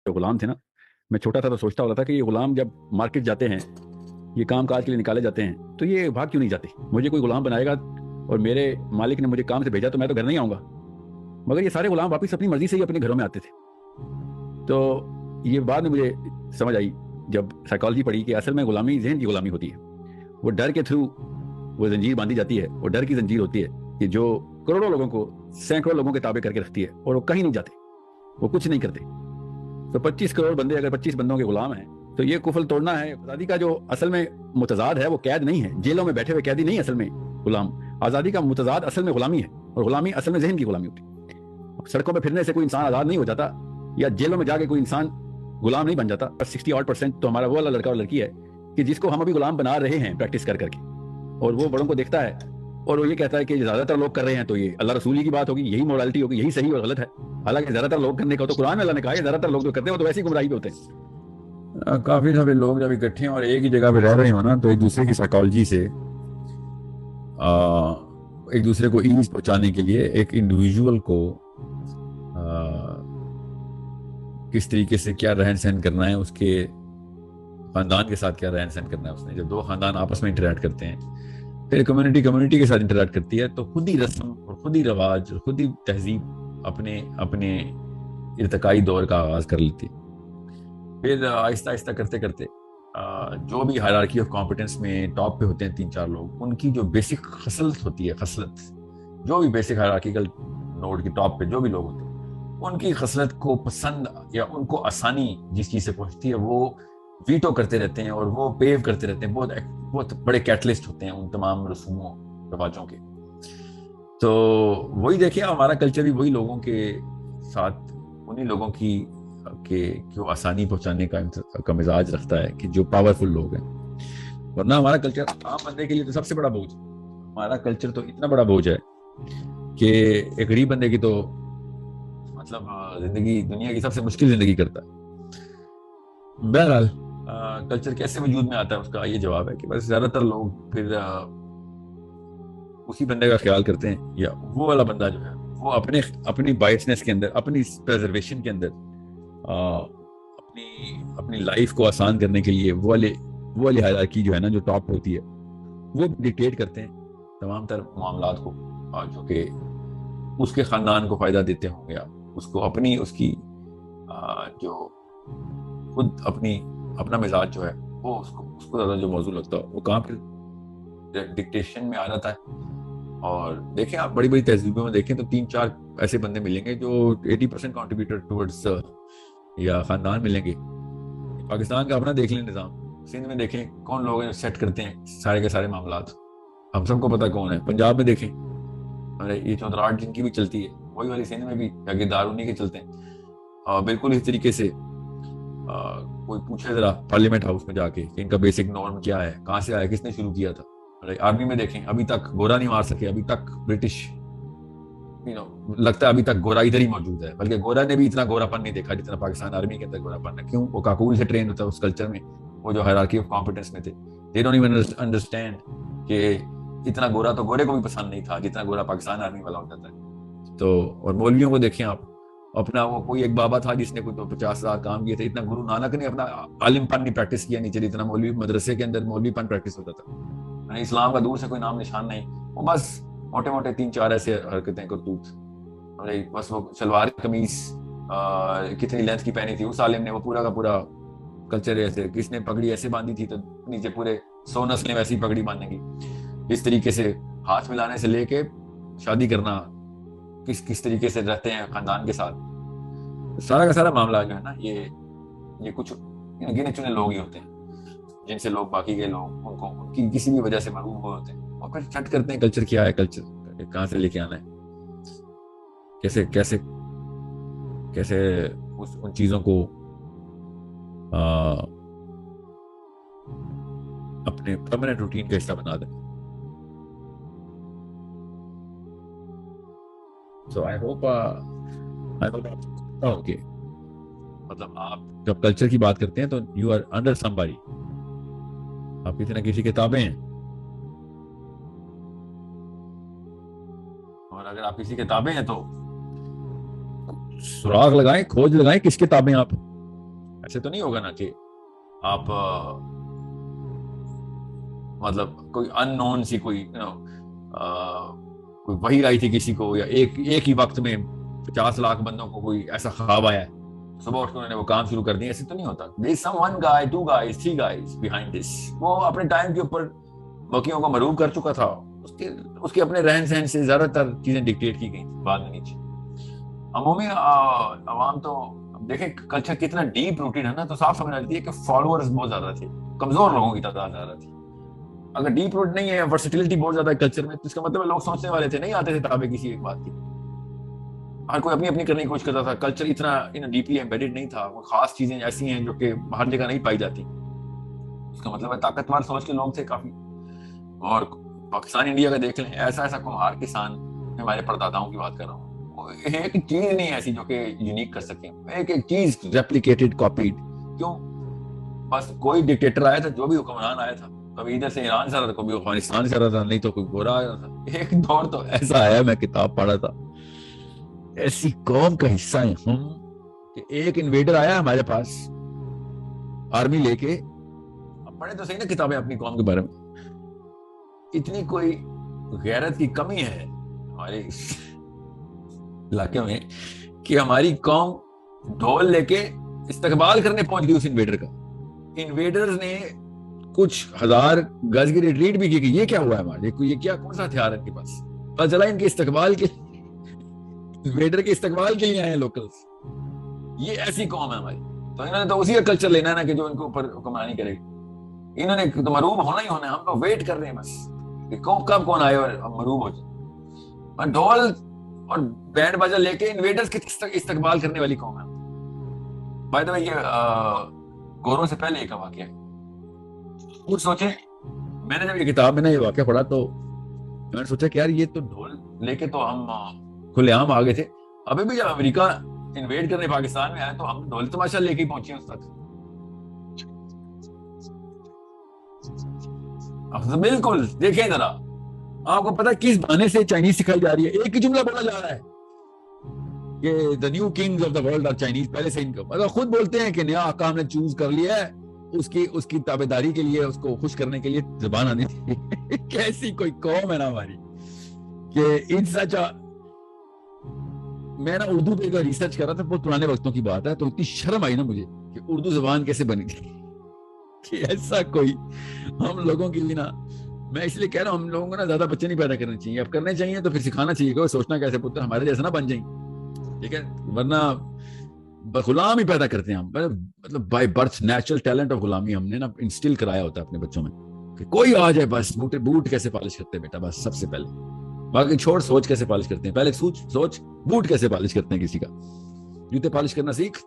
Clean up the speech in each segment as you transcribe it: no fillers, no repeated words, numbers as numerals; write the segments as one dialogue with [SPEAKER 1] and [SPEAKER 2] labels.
[SPEAKER 1] جو غلام تھے نا، میں چھوٹا تھا تو سوچتا ہوتا تھا کہ یہ غلام جب مارکیٹ جاتے ہیں، یہ کام کاج کے لیے نکالے جاتے ہیں، تو یہ بھاگ کیوں نہیں جاتے؟ مجھے کوئی غلام بنائے گا اور میرے مالک نے مجھے کام سے بھیجا تو میں تو گھر نہیں آؤں گا، مگر یہ سارے غلام واپس اپنی مرضی سے ہی اپنے گھروں میں آتے تھے۔ تو یہ بعد میں مجھے سمجھ آئی جب سائیکالوجی پڑھی کہ اصل میں غلامی ذہن کی غلامی ہوتی ہے، وہ ڈر کے تھرو وہ زنجیر باندھی جاتی ہے، وہ ڈر کی زنجیر ہوتی ہے کہ جو کروڑوں لوگوں کو، سینکڑوں لوگوں کے تابع کر کے رکھتی ہے، اور وہ کہیں نہیں جاتے، وہ کچھ نہیں کرتے۔ تو 25 کروڑ بندے اگر 25 بندوں کے غلام ہیں تو یہ کفل توڑنا ہے۔ آزادی کا جو اصل میں متضاد ہے وہ قید نہیں ہے، جیلوں میں بیٹھے ہوئے قیدی نہیں، اصل میں غلام۔ آزادی کا متضاد اصل میں غلامی ہے، اور غلامی اصل میں ذہن کی غلامی ہوتی ہے۔ سڑکوں پہ پھرنے سے کوئی انسان آزاد نہیں ہو جاتا، یا جیلوں میں جا کے کوئی انسان غلام نہیں بن جاتا۔ 60% تو ہمارا وہ والا لڑکا اور لڑکی ہے کہ جس کو ہم ابھی غلام بنا رہے ہیں پریکٹس کر کر کے، اور وہ بڑوں کو دیکھتا ہے اور وہ یہ کہتا ہے کہ زیادہ تر لوگ کر رہے ہیں تو یہ اللہ رسول کی بات ہوگی، یہی مورالٹی ہوگی، یہی صحیح اور غلط ہے۔ حالانکہ زیادہ تر لوگ کرنے کا تو قرآن میں اللہ نے کہا ہے، زیادہ تر لوگ جو کرتے ہیں وہ تو ویسے ہی گمراہی پہ ہوتے ہیں۔
[SPEAKER 2] کافی سارے لوگ جب اکٹھے اور ایک ہی جگہ پہ رہ رہے ہو نا، تو ایک دوسرے کی سائیکالوجی سے ایک دوسرے کو ایز پہنچانے کے لیے ایک انڈیویجول کو کس طریقے سے کیا رہن سہن کرنا ہے، اس کے خاندان کے ساتھ کیا رہن سہن کرنا ہے اس نے، جب دو خاندان آپس میں انٹریکٹ کرتے ہیں، پھر کمیونٹی کے ساتھ انٹریکٹ کرتی ہے، تو خود ہی رسم اور خود ہی رواج اور خود ہی تہذیب اپنے ارتقائی دور کا آغاز کر لیتی ہے۔ پھر آہستہ آہستہ کرتے کرتے جو بھی ہائرارکی آف کمپیٹنس میں ٹاپ پہ ہوتے ہیں 3-4 لوگ، ان کی جو بیسک خصلت ہوتی ہے، خصلت جو بھی بیسک ہائرارکیکل نوڈ کی ٹاپ پہ جو بھی لوگ ہوتے ہیں، ان کی خصلت کو پسند یا ان کو آسانی جس چیز سے پہنچتی ہے وہ ویٹو کرتے رہتے ہیں اور وہ پیو کرتے رہتے ہیں، بہت بڑے کیٹلسٹ ہوتے ہیں ان تمام رسوموں رواجوں کے۔ تو وہی دیکھیں، ہمارا کلچر بھی وہی لوگوں کے ساتھ، انہی لوگوں کی کہ جو آسانی پہنچانے کا مزاج رکھتا ہے، کہ جو پاورفل لوگ ہیں۔ ورنہ ہمارا کلچر عام بندے کے لیے تو سب سے بڑا بوجھ ہے۔ ہمارا کلچر تو اتنا بڑا بوجھ ہے کہ ایک غریب بندے کی تو مطلب زندگی دنیا کی سب سے مشکل زندگی کرتا ہے۔ بہرحال کلچر کیسے وجود میں آتا ہے، اس کا یہ جواب ہے کہ بس زیادہ تر لوگ پھر اسی بندے کا خیال کرتے ہیں، یا وہ والا بندہ جو ہے وہ اپنی بائسنس کے اندر، اپنی پریزرویشن کے اندر، اپنی لائف کو آسان کرنے کے لیے وہ والی ہائرارکی جو ہے نا، جو ٹاپ ہوتی ہے، وہ ڈکٹیٹ کرتے ہیں تمام تر معاملات کو، جو کہ اس کے خاندان کو فائدہ دیتے ہوں، یا اس کو اس کی جو خود اپنا مزاج جو ہے وہ اس کو زیادہ جو موضوع لگتا ہے، وہ کہاں پھر ڈکٹیشن میں آ جاتا ہے۔ اور دیکھیں آپ بڑی بڑی تہذیبوں میں دیکھیں تو 3-4 ایسے بندے ملیں گے جو 80% کنٹریبیوٹر ٹورڈز یا خاندان ملیں گے۔ پاکستان کا اپنا دیکھ لیں نظام، سندھ میں دیکھیں کون لوگ ہیں سیٹ کرتے ہیں سارے کے سارے معاملات، ہم سب کو پتا کون ہے۔ پنجاب میں دیکھیں، یہ چودراہٹ جن کی بھی چلتی ہے، وہی والی سندھ میں بھی جاگیردار انہی کے چلتے ہیں۔ بالکل اس طریقے سے کوئی پوچھے ذرا پارلیمنٹ ہاؤس میں جا کے کہ ان کا بیسک نارم کیا ہے، کہاں سے آیا، کس نے شروع کیا تھا۔ آرمی میں دیکھیں، ابھی تک گورا نہیں مار سکے، ابھی تک برٹش لگتا ہے ابھی تک گورا ادھر ہی موجود ہے، بلکہ گورا نے بھی اتنا گورا پن نہیں دیکھا جتنا پاکستان آرمی کے اندر گورا پن ہے۔ کیوں؟ وہ کاکول سے ٹرین ہوتا ہے اس کلچر میں، وہ جو ہائرارکی آف کمپیٹنس میں تھے، they don't even understand کہ اتنا گورا تو گورے کو بھی پسند نہیں تھا جتنا گورا پاکستان آرمی والا ہوتا تھا۔ تو اور مولویوں کو دیکھیں آپ، اپنا وہ کوئی ایک بابا تھا جس نے کوئی 50,000 کام کیے تھے، اتنا گرو نانک نے اپنا عالم پن نہیں پریکٹس کیا نیچے جتنا مولوی مدرسے کے اندر مولوی پن پریکٹس ہوتا تھا۔ اسلام کا دور سے کوئی نام نشان نہیں، وہ بس موٹے موٹے 3-4 ایسے حرکتیں کرتوت، بس وہ شلوار قمیص کتنی لینتھ کی پہنی تھی اس عالم نے، وہ پورا کا پورا کلچر ایسے، کس نے پگڑی ایسے باندھی تھی تو نیچے پورے 100 نسلیں ویسی پگڑی باندھیں گی۔ اس طریقے سے ہاتھ ملانے سے لے کے شادی کرنا، کس طریقے سے رہتے ہیں خاندان کے ساتھ، سارا کا سارا معاملہ جو ہے نا، یہ کچھ گنے چنے لوگ ہی ہوتے ہیں جن سے لوگ باقی کے لوگ ان کی کسی بھی وجہ سے محروم ہوتے ہیں، اور پھر چٹ کرتے ہیں کلچر کیا ہے، کلچر کہاں سے لے کے آنا ہے، کیسے ان چیزوں کو اپنے پرماننٹ روٹین کا حصہ بنا دیں۔ So I hope آپ پتا ہو کہ مطلب آپ جب کلچر کی بات کرتے ہیں تو you are under somebody، آپ کسی نہ کسی کتابیں ہیں، اور اگر آپ کسی کتابیں ہیں تو سراغ لگائیں، کھوج لگائیں کس کتابیں آپ ایسے تو نہیں ہوگا نا کہ آپ مطلب کوئی ان نون سی کوئی کوئی وحی آئی تھی کسی کو، یا ایک ہی وقت میں 50 لاکھ بندوں کو کوئی ایسا خواب آیا ہے، صبح اٹھ کے انہوں نے وہ کام شروع کر دیا. ایسے تو نہیں ہوتا. there is some one guy, 2 guys, 3 guys behind this. وہ اپنے ٹائم کے اوپر باقیوں کو مروب کر چکا تھا. اس کے اپنے رہن سہن سے زیادہ تر چیزیں ڈکٹیٹ کی گئی تھی بعد میں نیچے. عمومی عوام تو دیکھیں کلچر کتنا ڈیپ روٹیڈ ہے نا، تو صاف سمجھ آتی ہے کہ فالوورز بہت زیادہ تھے، کمزور لوگوں کی تعداد زیادہ تھی. اگر ڈیپ روٹ نہیں ہے، ورسٹیلٹی بہت زیادہ ہے کلچر میں، تو اس کا مطلب ہے لوگ سوچنے والے تھے، نہیں آتے تھے تابع کسی ایک بات کی. ہر کوئی اپنی اپنی کرنے کی کوشش کرتا تھا. کلچر اتنا ڈیپلی ایمبیڈڈ نہیں تھا. وہ خاص چیزیں ایسی ہیں جو کہ ہر جگہ نہیں پائی جاتی. اس کا مطلب ہے طاقتور سوچ کے لوگ تھے کافی. اور پاکستان انڈیا کا دیکھ لیں، ایسا کمہار کسان، ہمارے پرداداؤں کی بات کر رہا ہوں، ایک چیز نہیں ایسی جو کہ یونیک کر سکے. ایک چیز ریپلیکیٹڈ، کاپیڈ. کیوں؟ بس کوئی ڈکٹیٹر آیا تھا، جو بھی حکمران آیا تھا، کبھی ادھر سے ایران سے آ رہا تھا، کبھی افغانستان سے آ رہا تھا، نہیں تو کوئی گورا آ رہا تھا. ایک دور تو ایسا آیا، میں کتاب پڑھا تھا، ایسی قوم کا حصہ ہیں ہم کہ ایک انویڈر آیا ہمارے پاس آرمی لے کے. پڑھے تو صحیح نا کتابیں اپنی قوم کے بارے میں. اتنی کوئی غیرت کی کمی ہے ہمارے علاقے میں کہ ہماری قوم ڈھول لے کے استقبال کرنے پہنچ گئی اس انویڈر کا. انویڈرز نے کچھ ہزار گز کی ریٹریٹ بھی کی کہ یہ کیا ہوا ہے ہمارے، یہ کیا کون سا ہتھیار ہے ان کے پاس. پتہ چلا ان کے استقبال کے، انویڈر کے استقبال کے لیے آئے ہیں لوکلز. یہ ایسی قوم ہے ہماری. تو انہوں نے تو اسی کا کلچر لینا ہے نا کہ جو ان کے اوپر حکمرانی کرے گی. انہوں نے تو مروب ہونا ہی ہونا ہے. ہم تو ویٹ کر رہے ہیں بس کہ کب کون آئے اور ہم مروب ہو جائیں. ڈھول اور بینڈ باجا لے کے انویڈرز کے استقبال کرنے والی قوم ہے. بائی دا وے یہ گوروں سے پہلے ایک واقعہ ہے. خود سوچیں، میں نے جب یہ کتاب میں نے یہ واقعہ پڑھا تو میں نے سوچا کہ یار یہ تو ڈھول لے کے تو ہم کھلے عام آ گئے تھے. ابھی بھی جب امریکہ انویڈ کرنے پاکستان میں آیا تو ہم ڈھول تماشا لے کے ہی پہنچے اس تک. بالکل دیکھیں ذرا، آپ کو پتا کس بہانے سے چائنیز سکھائی جا رہی ہے. ایک ہی جملہ بولا جا رہا ہے کہ the new kings of the world are Chinese. پہلے سے ان کو مطلب خود بولتے ہیں کہ نیا آقا ہم نے چوز کر لیا ہے، اس کی تابعداری کے لیے، اس کو خوش کرنے کے لیے زبان آنی تھی. کیسی کوئی قوم ہے نا ہماری کہ ان سچ. میں نا اردو پہ ریسرچ کر رہا تھا، بہت پرانے وقتوں کی بات ہے، تو اتنی شرم آئی نا مجھے کہ اردو زبان کیسے بنی تھی کہ ایسا کوئی ہم لوگوں کے لیے نا. میں اس لیے کہہ رہا ہوں ہم لوگوں کو نا زیادہ بچے نہیں پیدا کرنے چاہیے. اب کرنے چاہیے تو پھر سکھانا چاہیے کہ سوچنا کیسے پتر ہمارے جیسا نہ بن جائیں. ٹھیک ہے، ورنہ غلام ہی پیدا کرتے ہیں ہم. مطلب by birth natural talent of غلامی ہم نے نا انسٹل کرایا ہوتا ہے اپنے بچوں میں کہ کوئی آ جائے بس. بوٹ کیسے پالش کرتے ہیں بیٹا، بس سب سے پہلے. باقی چھوڑ سوچ کیسے پالش کرتے ہیں، پہلے سوچ بوٹ کیسے پالش کرتے ہیں. کسی کا جوتے پالش کرنا سیکھ،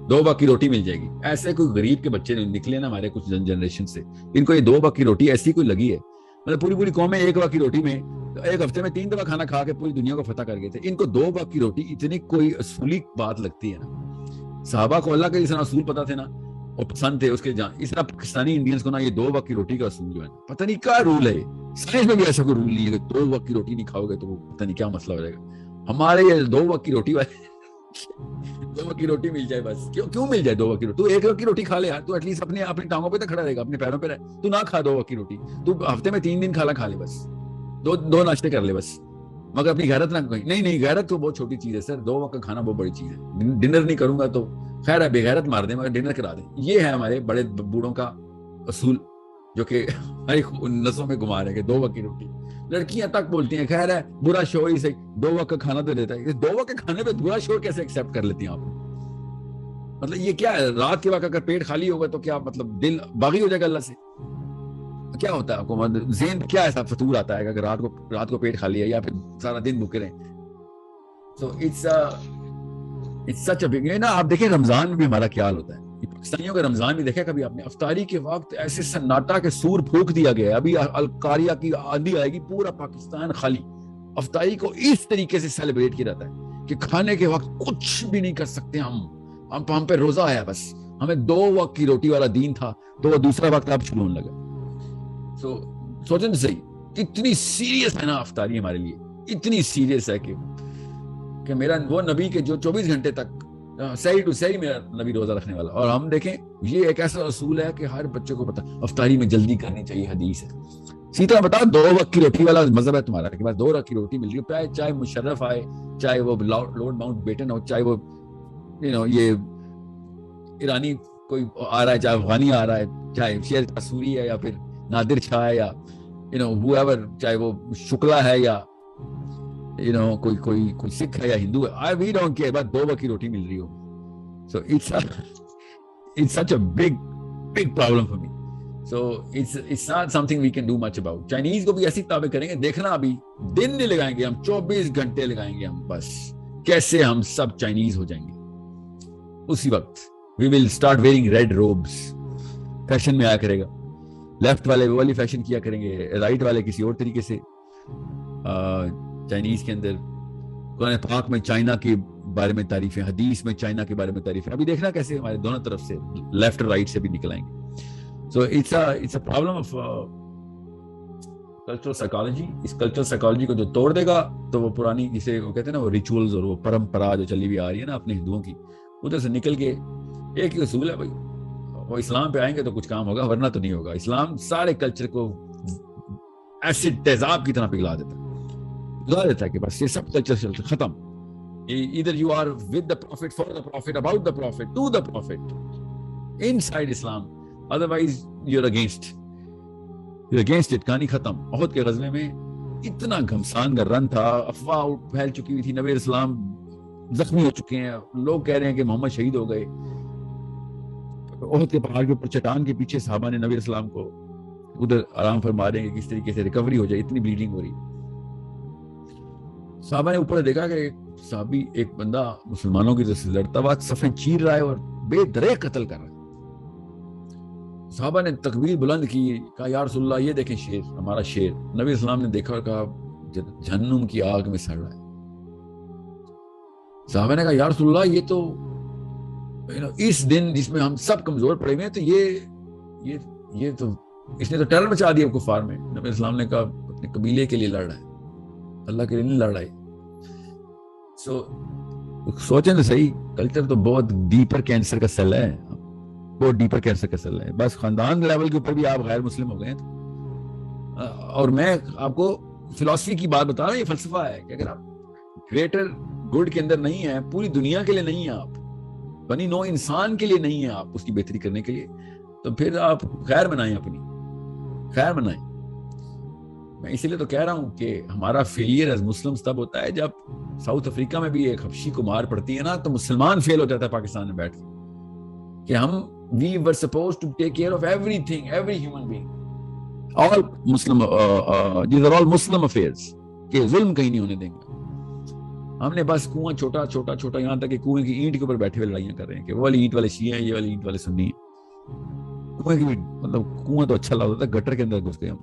[SPEAKER 2] 2 وقت کی روٹی مل جائے گی. ایسے کوئی غریب کے بچے نکلے نا ہمارے کچھ جنریشن سے، ان کو یہ 2 وقت کی روٹی ایسی کوئی لگی ہے. مطلب پوری قومیں 1 وقت کی روٹی میں ایک ہفتے میں 3 دفعہ کھانا کھا کے پوری دنیا کو فتح کر گئے تھے. ان کو 2 وقت کی روٹی اتنی کوئی اصولی بات لگتی ہے نا. صحابہ کو اللہ کے جس طرح اصول پتا تھے نا اور پسند تھے اس کے جان، اس طرح پاکستانی انڈینز کو نا یہ 2 وقت کی روٹی کا اصول جو ہے پتہ نہیں کیا رول ہے. سائنس میں بھی ایسا کوئی رول نہیں ہے کہ 2 وقت کی روٹی نہیں کھاؤ گے تو پتہ نہیں کیا مسئلہ ہو جائے گا. ہمارے یہ 2 وقت کی روٹی والے 2 وقت کی روٹی مل جائے بس. کیوں مل جائے 2 وقت کی روٹی؟ تو 1 وقت کی روٹی کھا لے یار. تو ایٹ لیسٹ اپنی ٹانگوں پہ تو کھڑا رہے گا، اپنے پیروں پہ رہے. تو نہ کھا 2 وقت کی روٹی، تو ہفتے میں 3 دن کھا لے بس. 2 ناشتے کر لے بس، مگر اپنی غیرت نہ کہیں. نہیں غیرت تو بہت چھوٹی چیز ہے سر. 2 وقت کا کھانا بہت بڑی چیز ہے. ڈنر نہیں کروں گا تو خیر ہے، بے غیرت مار دیں مگر ڈنر کرا دیں. یہ ہے ہمارے بڑے بوڑھوں کا اصول جو کہ ہماری نسوں میں گما رہے کہ 2 وقت کی روٹی. لڑکیاں تک بولتی ہیں خیر ہے برا شور ہی صحیح، 2 وقت کا کھانا تو دیتا ہے. 2 وقت کے کھانے پہ برا شور کیسے ایکسیپٹ کر لیتی ہیں آپ؟ مطلب یہ کیا ہے؟ رات کے وقت اگر پیٹ خالی ہوگا تو کیا مطلب دل باغی ہو جائے گا اللہ سے؟ کیا ہوتا ہے آپ کو ذہن کیا ایسا فطور آتا ہے کہ اگر رات کو پیٹ خالی ہے یا پھر سارا دن بھوکے رہیں؟ So it's such a big. نا آپ دیکھیں رمضان میں بھی ہمارا کیا حال ہوتا ہے. پاکستانیوں کا رمضان بھی دیکھا کبھی آپ نے؟ افطاری کے وقت ایسے سناٹا کے سور پھونک دیا گیا ہے. ابھی القاریہ کی آندھی آئے گی، پورا پاکستان خالی. افطاری کو اس طریقے سے سیلیبریٹ کیا جاتا ہے کہ کھانے کے وقت کچھ بھی نہیں کر سکتے ہم پہ روزہ آیا بس. ہمیں 2 وقت کی روٹی والا دین تھا تو وہ دوسرا وقت اب شروع ہونے لگا. سوچیں تو صحیح کتنی سیریس ہے نا افطاری ہمارے لیے. اتنی سیریس ہے کہ میرا وہ نبی کے جو 24 گھنٹے تک سحری ٹو سحری میرا نبی روزہ رکھنے والا. اور ہم دیکھیں یہ ایک ایسا اصول ہے کہ ہر بچے کو پتا افطاری میں جلدی کرنی چاہیے, حدیث ہے. اسی طرح بتاؤ 2 وقت کی روٹی والا مذہب ہے تمہارا کہ بس 2 وقت کی روٹی مل رہی ہے, چاہے مشرف آئے, چاہے وہ لارڈ ماؤنٹ بیٹن ہو, چاہے وہ یہ ایرانی کوئی آ رہا ہے, چاہے افغانی آ رہا ہے, چاہے شیر قصوری ہے یا پھر نادر شاہ ہے یا whoever, چاہے وہ شکلا ہے یا کوئی سکھ ہے یا ہندو ہے, we don't care, بس 2 وقت کی روٹی مل رہی ہو. So it's such a big problem for me. So it's not something we can do much about. Chinese کو بھی ایسی کتابیں کریں گے, دیکھنا ابھی دن نہیں لگائیں گے ہم, 24 گھنٹے لگائیں گے ہم, بس کیسے ہم سب چائنیز ہو جائیں گے. اسی وقت we will start wearing red robes, fashion میں آیا کرے گا, لیفٹ والے وہ والی فیشن کیا کریں گے, رائٹ والے کسی اور طریقے سے. چائنیز کے اندر قرآن پاک میں چائنا کے بارے میں تعریفیں, حدیث میں چائنا کے بارے میں تعریفیں, ابھی دیکھنا کیسے ہمارے دونوں طرف سے لیفٹ اور رائٹ سے بھی نکل آئیں گے. So it's a problem of cultural psychology. Us cultural psychology کو جو توڑ دے گا تو وہ پرانی جسے وہ کہتے ہیں نا وہ ریچولز اور وہ پرمپرا جو چلی ہوئی آ رہی ہے نا اپنے ہندوؤں کی, ادھر سے نکل کے ایک ہی اصول ہے بھائی, وہ اسلام پہ آئیں گے تو کچھ کام ہوگا ورنہ تو نہیں ہوگا. اسلام سارے کلچر کو ایسڈ تیزاب کی طرح پگھلا دیتا ہے کہ بس یہ سب کلچر چلتے ختم. Either you are with the prophet, for the prophet, about the prophet, to the prophet, inside Islam, otherwise you're against it. کہانی ختم. احد کے غزوے میں اتنا گھمسان کا رن تھا, افواہ پھیل چکی ہوئی تھی, نبی اسلام زخمی ہو چکے ہیں, لوگ کہہ رہے ہیں کہ محمد شہید ہو گئے. احد کے پہاڑ کے اوپر چٹان کے پیچھے صحابہ نے نبی اسلام کو ادھر آرام فرما رہے ہیں کہ کس طریقے سے ریکوری ہو جائے, اتنی بلیڈنگ ہو رہی. صحابہ نے اوپر دیکھا کہ صحابی ایک بندہ مسلمانوں کی طرف سے لڑتا ہوا صفیں چیر رہا ہے اور بے درے قتل کر رہا ہے. صحابہ نے تکبیر بلند کی, کہا یا رسول اللہ یہ دیکھیں شیر, ہمارا شیر. نبی اسلام نے دیکھا اور کہا جہنم کی آگ میں سڑ رہا ہے. صحابہ نے کہا یا رسول اللہ یہ تو اس دن جس میں ہم سب کمزور پڑے ہوئے ہیں تو یہ تو اس نے تو ٹیرر مچا دیا کفار میں. نبی اسلام نے کہا اپنے قبیلے کے لیے لڑ رہا ہے, اللہ کے لیے نہیں لڑ رہا ہے. سوچیں تو صحیح, کلچر تو بہت ڈیپر کینسر کا سیل ہے, بہت ڈیپر کینسر کا سیل ہے. بس خاندان لیول کے اوپر بھی آپ غیر مسلم ہو گئے ہیں. اور میں آپ کو فلسفی کی بات بتا رہا ہوں, یہ فلسفہ ہے کہ اگر آپ گریٹر گڈ کے اندر نہیں ہیں, پوری دنیا کے لیے نہیں ہیں, آپ بنی نو انسان کے لیے نہیں ہیں, آپ اس کی بہتری کرنے کے لیے, تو پھر آپ خیر منائیں, اپنی خیر منائیں. میں اسی لیے تو کہہ رہا ہوں کہ ہمارا فیلئر ایز مسلمز تب ہوتا ہے جب ساؤتھ افریقہ میں بھی ایک حبشی کو مار پڑتی ہے نا, تو مسلمان فیل ہو جاتا ہے پاکستان میں بیٹھ کے کہ ہم we were supposed to take care of everything, every human being, all Muslim, these are all Muslim affairs, کہ ظلم کہیں نہیں ہونے دیں گے. ہم نے بس کنواں چھوٹا یہاں تک کہ کنویں کی اینٹ کے اوپر بیٹھے ہوئے لڑائیاں کر رہے ہیں کہ وہ والی اینٹ والے شیعہ ہیں, یہ والی اینٹ والے سنی ہیں. کنویں کی مطلب کنواں تو اچھا لگتا تھا, گٹر کے اندر گھس گئے ہم.